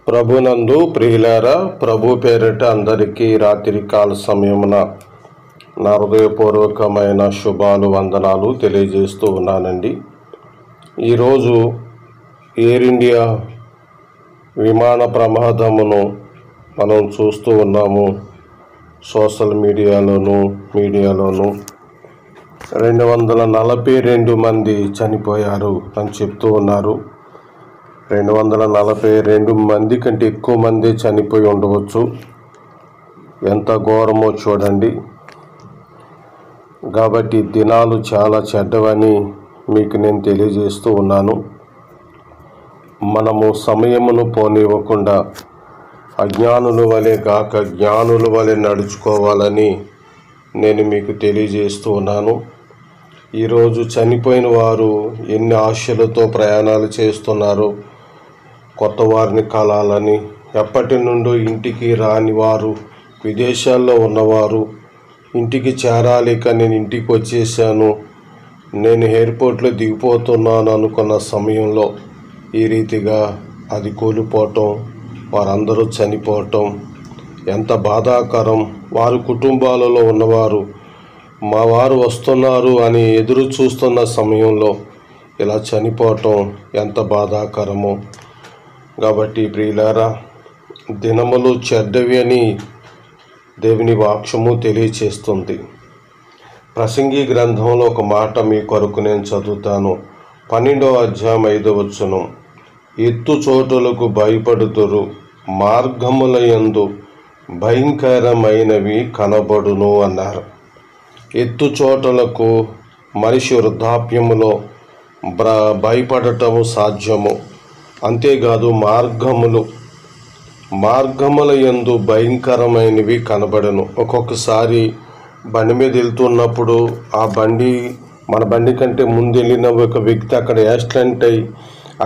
ప్రభునందు ప్రియులారా, ప్రభు పేరిట అందరికీ రాత్రి కాల సమయమున నా హృదయపూర్వకమైన శుభాలు వందనాలు తెలియజేస్తూ ఉన్నానండి. ఈరోజు ఎయిర్ ఇండియా విమాన ప్రమాదమును మనం చూస్తూ ఉన్నాము. సోషల్ మీడియాలోను 242 మంది చనిపోయారు అని చెప్తూ ఉన్నారు. 242 మంది కంటే ఎక్కువ మంది చనిపోయి ఉండవచ్చు. ఎంత ఘోరమో చూడండి. కాబట్టి దినాలు చాలా చెడ్డవని మీకు నేను తెలియజేస్తూ ఉన్నాను. మనము సమయమును పోనివ్వకుండా అజ్ఞానుల వలె కాక జ్ఞానుల వలె నడుచుకోవాలని నేను మీకు తెలియజేస్తూ ఉన్నాను. ఈరోజు చనిపోయిన వారు ఎన్ని ఆశలతో ప్రయాణాలు చేస్తున్నారు. కొత్త వారిని కలాలని, ఎప్పటి నుండో ఇంటికి రాని వారు, విదేశాల్లో ఉన్నవారు ఇంటికి చేరాలి, కానీ నేను ఇంటికి వచ్చేసాను, నేను ఎయిర్పోర్ట్లో దిగిపోతున్నాను అనుకున్న సమయంలో ఈ రీతిగా అది కూలిపోవటం, వారందరూ చనిపోవటం ఎంత బాధాకరం. వారి కుటుంబాలలో ఉన్నవారు మా వారు వస్తున్నారు అని ఎదురు చూస్తున్న సమయంలో ఇలా చనిపోవటం ఎంత బాధాకరమో. కాబట్టి ప్రియులారా, దినములు చెడ్డవి అని దేవుని వాక్యము తెలియచేస్తుంది. ప్రసంగి గ్రంథంలో ఒక మాట మీ కొరకు నేను చదువుతాను. 12వ అధ్యాయం 5వ వచనం. ఎత్తు చోటులకు భయపడుదురు, మార్గముల యందు భయంకరమైనవి కనబడును అన్నారు. ఎత్తు చోటలకు మనిషి వృద్ధాప్యములో భయపడటము సాధ్యము. అంతేకాదు మార్గముల యందు భయంకరమైనవి కనబడను. ఒక్కొక్కసారి బండి మీద వెళ్తున్నప్పుడు ఆ బండి మన బండి కంటే ముందు వెళ్ళిన ఒక వ్యక్తి అక్కడ యాక్సిడెంట్ అయ్యి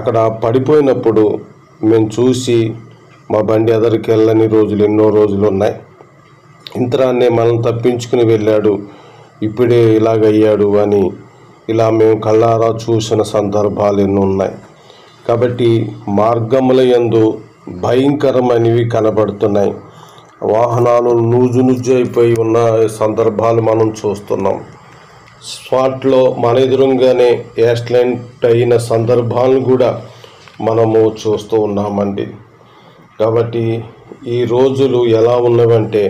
అక్కడ పడిపోయినప్పుడు మేము చూసి మా బండి ఎదరికి వెళ్ళని రోజులు ఎన్నో రోజులు ఉన్నాయి. ఇంతరాన్నే మనం తప్పించుకుని వెళ్ళాడు, ఇప్పుడే ఇలాగయ్యాడు అని ఇలా మేము కళ్ళారా చూసిన సందర్భాలు ఎన్నో ఉన్నాయి. కాబట్టి మార్గముల యందు భయంకరమైనవి కనబడుతున్నాయి. వాహనాలు నూజు అయిపోయి ఉన్న సందర్భాలు మనం చూస్తున్నాం. స్పాట్లో మన ఎదురుగానే యాక్సిడెంట్ అయిన సందర్భాలను కూడా మనము చూస్తూ ఉన్నామండి. కాబట్టి ఈ రోజులు ఎలా ఉన్నవంటే,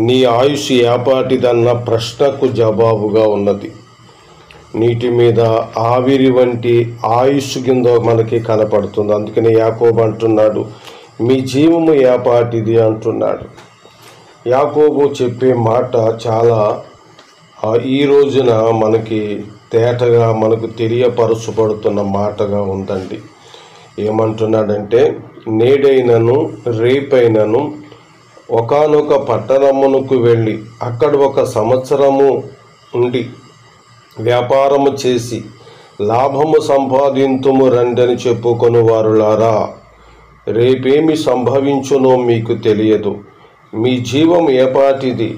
నీ ఆయుష్ ఏపాటిదన్న ప్రశ్నకు జవాబుగా ఉన్నది. నీటి మీద ఆవిరి వంటి ఆయుష్ కింద మనకి కనపడుతుంది. అందుకని యాకోబు అంటున్నాడు, మీ జీవము ఏపాటిది అంటున్నాడు. యాకోబు చెప్పే మాట చాలా ఈ రోజున మనకి తేటగా మనకు తెలియపరచబడుతున్న మాటగా ఉందండి. ఏమంటున్నాడంటే, నేడైనను రేపైనను ఒకానొక పట్టణమునకు వెళ్ళి అక్కడ 1 సంవత్సరము ఉండి వ్యాపారము చేసి లాభము సంపాదింతుము రండని చెప్పుకొని వారులారా, రేపేమి సంభవించునో మీకు తెలియదు. మీ జీవం ఏపాటిది,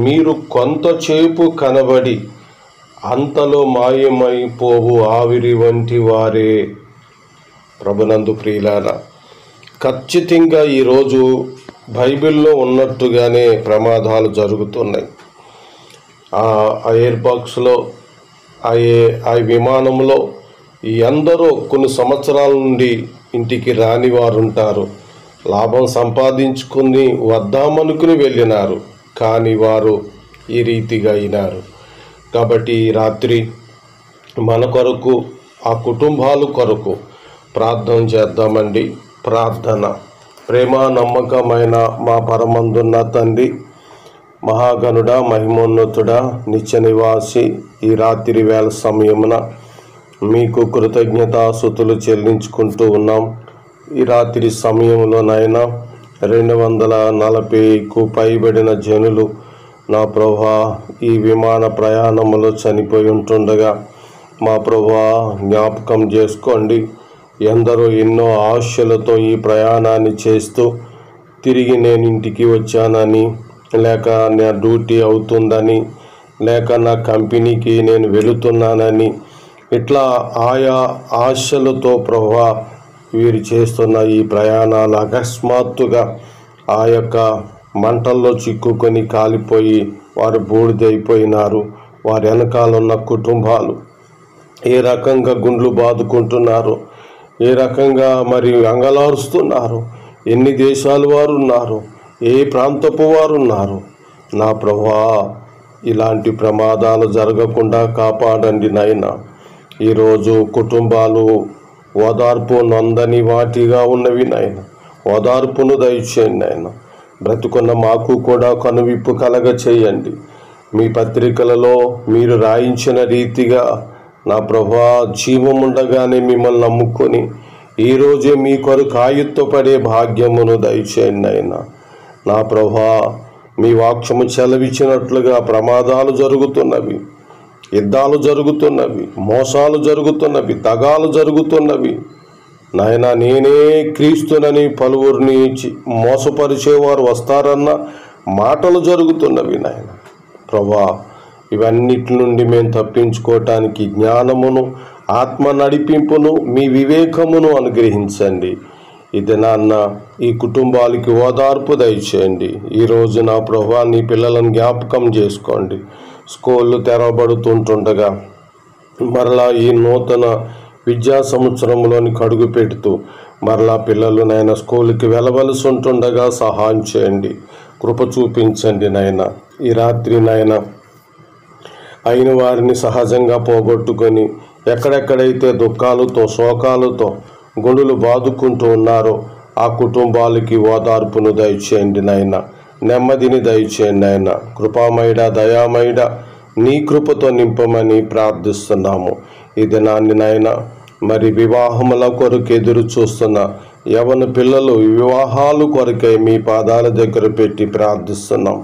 మీరు కొంతసేపు కనబడి అంతలో మాయమైపోవు ఆవిరి వంటి వారే. ప్రభునందు ప్రియులారా, ఖచ్చితంగా ఈరోజు బైబిల్లో ఉన్నట్టుగానే ప్రమాదాలు జరుగుతున్నాయి. ఆ ఎయిర్ బాక్స్లో ఆ విమానంలో ఎందరో కొన్ని సంవత్సరాల నుండి ఇంటికి రాని వారు ఉంటారు. లాభం సంపాదించుకుని వద్దామనుకుని వెళ్ళినారు, కానీ వారు ఈ రీతిగా అయినారు. కాబట్టి ఈ రాత్రి మన కొరకు, ఆ కుటుంబాల కొరకు ప్రార్థన చేద్దామండి. ప్రార్థన. ప్రేమ నమ్మకమైన మా పరమందున్న తండ్రి, మహాగణుడా, మహిమోన్నతుడా, నిత్య నివాసి, ఈ రాత్రి వేళ సమయమున మీకు కృతజ్ఞతాస్తుతులు చెల్లించుకుంటూ ఉన్నాం. ఈ రాత్రి సమయంలో నాయన 240కు పైబడిన జనులు నా ప్రభువా ఈ విమాన ప్రయాణములో చనిపోయి ఉంటుండగా మా ప్రభువా జ్ఞాపకం చేసుకోండి. ఎందరో ఎన్నో ఆశలతో ఈ ప్రయాణాన్ని చేస్తూ తిరిగి నేను ఇంటికి వచ్చానని, లేక నా డ్యూటీ అవుతుందని, లేక నా కంపెనీకి నేను వెళుతున్నానని, ఇట్లా ఆయా ఆశలతో ప్రభువా వీరు చేస్తున్న ఈ ప్రయాణాలు అకస్మాత్తుగా ఆ యొక్క మంటల్లో చిక్కుకొని కాలిపోయి వారు బూడిదైపోయినారు. వారి వెనకాలన్న కుటుంబాలు ఏ రకంగా గుండ్లు బాదుకుంటున్నారు, ఏ రకంగా మరి అంగలారుస్తున్నారు, ఎన్ని దేశాలు వారు ఉన్నారు, ఏ ప్రాంతపు వారు ఉన్నారు. నా ప్రభువా, ఇలాంటి ప్రమాదాలు జరగకుండా కాపాడండి నాయన. ఈరోజు కుటుంబాలు ఓదార్పు నొందని వాటిగా ఉన్నవి నాయన. ఓదార్పును దయచేయండి నాయన. బ్రతుకున్న మాకు కూడా కనువిప్పు కలగ చేయండి. మీ పత్రికలలో మీరు రాయించిన రీతిగా నా ప్రభువా, జీవముండగానే మిమ్మల్ని నమ్ముకొని ఈరోజే మీ కొరకు ఆయుత్తపడే భాగ్యమును దయచేయండి నాయన. నా ప్రభువా, మీ వాక్యము చెలవిచ్చినట్లుగా ప్రమాదాలు జరుగుతున్నవి, యుద్ధాలు జరుగుతున్నవి, మోసాలు జరుగుతున్నవి, దగాలు జరుగుతున్నవి. నాయన, నేనే క్రీస్తునని పలువురిని మోసపరిచేవారు వస్తారన్న మాటలు జరుగుతున్నవి నాయన. ప్రభువా, ఇవన్నిటి నుండి మేము తప్పించుకోవటానికి జ్ఞానమును, ఆత్మ నడిపింపును, మీ వివేకమును అనుగ్రహించండి. ఇది నాన్న ఈ కుటుంబాలకి ఓదార్పు దయచేయండి. ఈరోజు నా ప్రభువా, నీ పిల్లలను జ్ఞాపకం చేసుకోండి. స్కూళ్ళు తెరవబడుతుంటుండగా మరలా ఈ నూతన విద్యా సంవత్సరంలోనికి అడుగు పెడుతూ మరలా పిల్లలు నాయన స్కూల్కి వెళ్ళవలసి ఉంటుండగా సహాయం చేయండి, కృప చూపించండి నాయన. ఈ రాత్రి నాయన అయిన వారిని సహజంగా పోగొట్టుకొని ఎక్కడెక్కడైతే దుఃఖాలతో శోకాలతో గుండెలు బాదుకుంటూ ఉన్నారో ఆ కుటుంబాలకి ఓదార్పును దయచేయండి నాయన. నెమ్మదిని దయచేయండి నాయన. కృపామయుడ, దయామయుడ, నీ కృపతో నింపమని ప్రార్థిస్తున్నాము. ఈ దినాన్ని నాయన మరి వివాహముల కొరకు ఎదురు చూస్తున్న యవన పిల్లలు వివాహాలు కొరకై మీ పాదాల దగ్గర పెట్టి ప్రార్థిస్తున్నాం.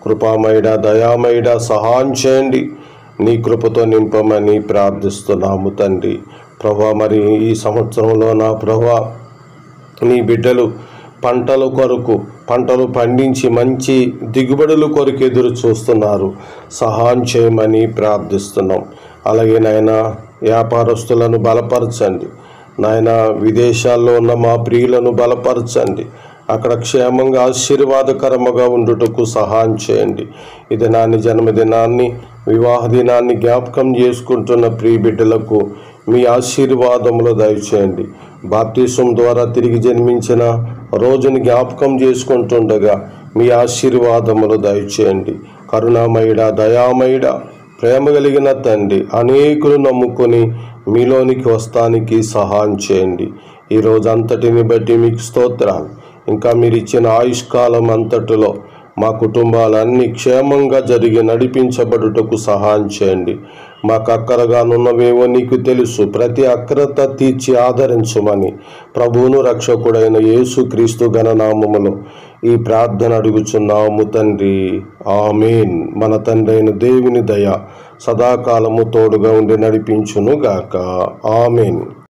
కృపామయుడ, దయామయుడ, సహాయం చేయండి. నీ కృపతో నింపమని ప్రార్థిస్తున్నాము తండ్రి. ప్రభా, మరి ఈ సంవత్సరంలో నా ప్రభా, నీ బిడ్డలు పంటల కొరకు పంటలు పండించి మంచి దిగుబడుల కొరకు ఎదురు చూస్తున్నారు. సహాయం చేయమని ప్రార్థిస్తున్నాం. అలాగే నాయన వ్యాపారస్తులను బలపరచండి నాయన. విదేశాల్లో ఉన్న మా ప్రియులను బలపరచండి. అక్కడ క్షేమంగా ఆశీర్వాదకరముగా ఉండుటకు సహాయం చేయండి. ఈ దినాన్ని, జన్మదినాన్ని, వివాహ దినాన్ని జ్ఞాపకం చేసుకుంటున్న ప్రియ బిడ్డలకు మీ ఆశీర్వాదములు దయచేయండి. బాప్తిసం ద్వారా తిరిగి జన్మించిన రోజుని జ్ఞాపకం చేసుకుంటుండగా మీ ఆశీర్వాదములు దయచేయండి. కరుణామయుడ, దయామయుడ, ప్రేమ కలిగిన తండ్రి, అనేకులు నమ్ముకొని మీలోనికి వస్తానికి సహాయం చేయండి. ఈ రోజు అంతటిని బట్టి మీకు స్తోత్రాలు. ఇంకా మీరు ఇచ్చిన ఆయుష్కాలం అంతటిలో మా కుటుంబాలన్నీ క్షేమంగా జరిగి నడిపించబడుటకు సహాయం చేయండి. మాకు అక్కరగానున్నవేవో నీకు తెలుసు. ప్రతి అక్రత తీర్చి ఆదరించమని ప్రభువును రక్షకుడైన యేసుక్రీస్తు ఘననామములో ఈ ప్రార్థన అడుగుచున్నాము తండ్రి. ఆమేన్. మన తండ్రి అయిన దేవుని దయ సదాకాలము తోడుగా ఉండి నడిపించునుగాక. ఆమేన్.